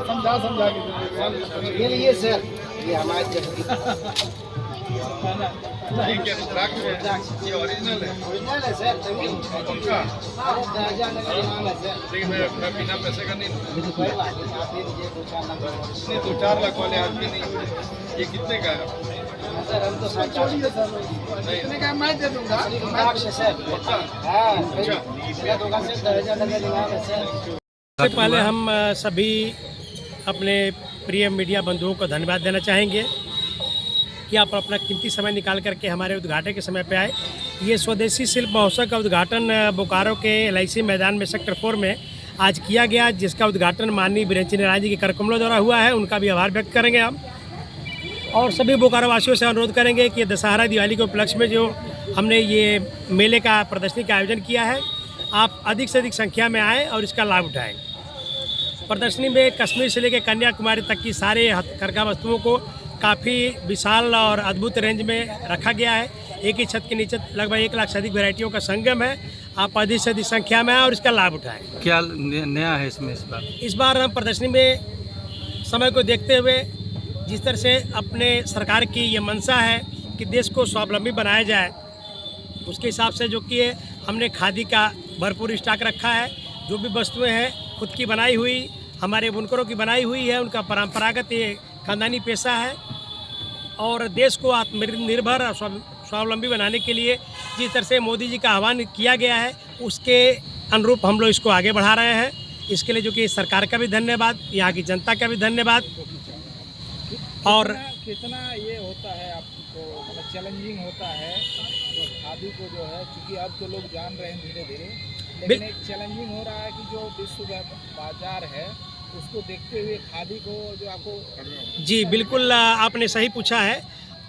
समझा के लिए सर, ये हमारे ये ओरिजिनल है सर, तभी लेकिन मैं बिना पैसे का नहीं, कोई बात नहीं, आप दे दीजिए 2-4 लाख वाले आदमी नहीं। ये कितने का है सर? हम तो इतने का मैं दे दूंगा सर। हाँ, मेरा दुकान से 10,000 लगा है सर। सबसे पहले हम सभी अपने प्रिय मीडिया बंधुओं को धन्यवाद देना चाहेंगे कि आप अपना कीमती समय निकाल करके हमारे उद्घाटन के समय पे आए। ये स्वदेशी शिल्प महोत्सव का उद्घाटन बोकारो के LIC मैदान में सेक्टर 4 में आज किया गया, जिसका उद्घाटन माननीय बीरेन नारायण जी के करकमलों द्वारा हुआ है। उनका भी आभार व्यक्त करेंगे हम, और सभी बोकारो वासियों से अनुरोध करेंगे कि दशहरा दिवाली के उपलक्ष्य में जो हमने ये मेले का प्रदर्शनी का आयोजन किया है, आप अधिक से अधिक संख्या में आएँ और इसका लाभ उठाएँ। प्रदर्शनी में कश्मीर से लेकर कन्याकुमारी तक की सारे हथकरघा वस्तुओं को काफ़ी विशाल और अद्भुत रेंज में रखा गया है। एक ही छत के नीचे लगभग 1 लाख से अधिक वैरायटियों का संगम है। आप अधिक से अधिक संख्या में आएँ और इसका लाभ उठाएं। क्या नया है इसमें इस बार हम प्रदर्शनी में समय को देखते हुए जिस तरह से अपने सरकार की ये मंशा है कि देश को स्वावलंबी बनाया जाए, उसके हिसाब से जो कि हमने खादी का भरपूर स्टॉक रखा है। जो भी वस्तुएँ हैं खुद की बनाई हुई, हमारे बुनकरों की बनाई हुई है, उनका परंपरागत ये खानदानी पेशा है। और देश को आत्मनिर्भर और स्वावलंबी बनाने के लिए जिस तरह से मोदी जी का आह्वान किया गया है, उसके अनुरूप हम लोग इसको आगे बढ़ा रहे हैं। इसके लिए जो कि सरकार का भी धन्यवाद, यहाँ की जनता का भी धन्यवाद। और कितना ये होता है आपको, मतलब चैलेंजिंग होता है तो खादी को जो है, क्योंकि अब तो लोग जान रहे हैं धीरे धीरे, लेकिन एक चैलेंजिंग हो रहा है कि जो विश्व बाजार है उसको देखते हुए खादी को जो आपको। जी बिल्कुल, आपने सही पूछा है।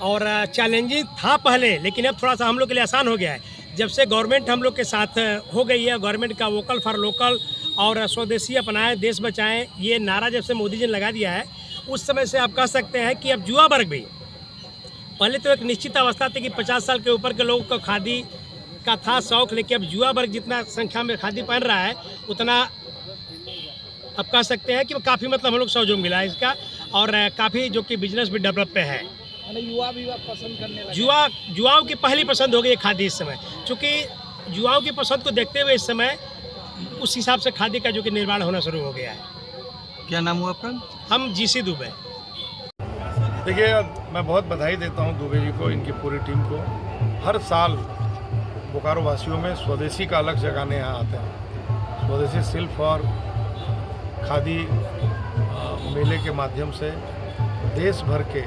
और चैलेंजिंग था पहले, लेकिन अब थोड़ा सा हम लोग के लिए आसान हो गया है। जब से गवर्नमेंट हम लोग के साथ हो गई है, गवर्नमेंट का वोकल फॉर लोकल और स्वदेशी अपनाएं देश बचाएं, ये नारा जब से मोदी जी ने लगा दिया है, उस समय से आप कह सकते हैं कि अब युवा वर्ग भी, पहले तो एक निश्चित अवस्था थी कि 50 साल के ऊपर के लोगों को खादी का था शौक, लेकिन अब युवा वर्ग जितना संख्या में खादी पहन रहा है, उतना अब कह सकते हैं कि काफ़ी मतलब हम लोग सहयोग मिला है इसका। और काफ़ी जो कि बिजनेस भी डेवलप पे है, युवा भी पसंद करने लगे। युवाओं की पहली पसंद हो गई है खादी इस समय, क्योंकि युवाओं की पसंद को देखते हुए इस समय उस हिसाब से खादी का जो कि निर्माण होना शुरू हो गया है। क्या नाम हुआ आपका? हम GC दुबे। देखिए, मैं बहुत बधाई देता हूं दुबे जी को, इनकी पूरी टीम को। हर साल बोकारो वासियों में स्वदेशी का अलग जगाने यहाँ आते हैं। स्वदेशी शिल्प और खादी मेले के माध्यम से देश भर के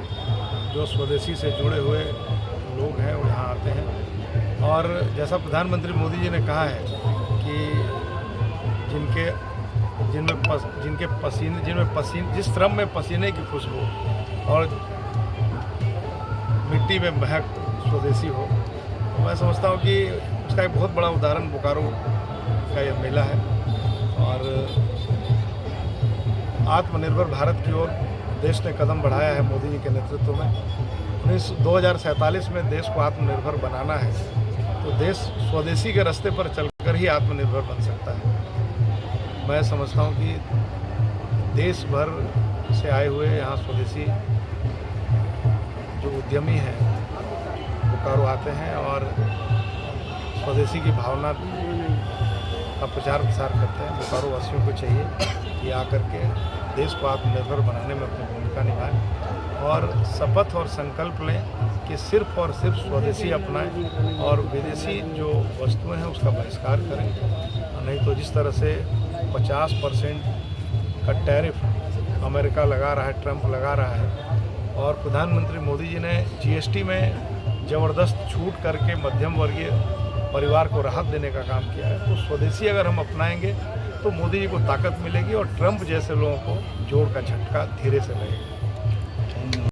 जो स्वदेशी से जुड़े हुए लोग हैं वो यहाँ आते हैं। और जैसा प्रधानमंत्री मोदी जी ने कहा है कि जिस श्रम में पसीने की खुशबू और मिट्टी में महक स्वदेशी हो, तो मैं समझता हूँ कि उसका एक बहुत बड़ा उदाहरण बोकारो का ये मेला है। और आत्मनिर्भर भारत की ओर देश ने कदम बढ़ाया है मोदी जी के नेतृत्व में। 2047 में देश को आत्मनिर्भर बनाना है, तो देश स्वदेशी के रास्ते पर चलकर ही आत्मनिर्भर बन सकता है। मैं समझता हूँ कि देश भर से आए हुए यहाँ स्वदेशी जो उद्यमी हैं बोकारो आते हैं और स्वदेशी की भावना का प्रचार प्रसार करते हैं। बोकारो वासियों को चाहिए कि आकर के देश को आत्मनिर्भर बनाने में अपनी भूमिका निभाएं और शपथ और संकल्प लें कि सिर्फ और सिर्फ स्वदेशी अपनाएं और विदेशी जो वस्तुएं हैं उसका बहिष्कार करें। नहीं तो जिस तरह से 50% का टैरिफ अमेरिका लगा रहा है, ट्रंप लगा रहा है, और प्रधानमंत्री मोदी जी ने GST में ज़बरदस्त छूट करके मध्यम वर्गीय परिवार को राहत देने का काम किया है। तो स्वदेशी अगर हम अपनाएंगे तो मोदी जी को ताकत मिलेगी और ट्रंप जैसे लोगों को जोड़ का झटका धीरे से लगेगा।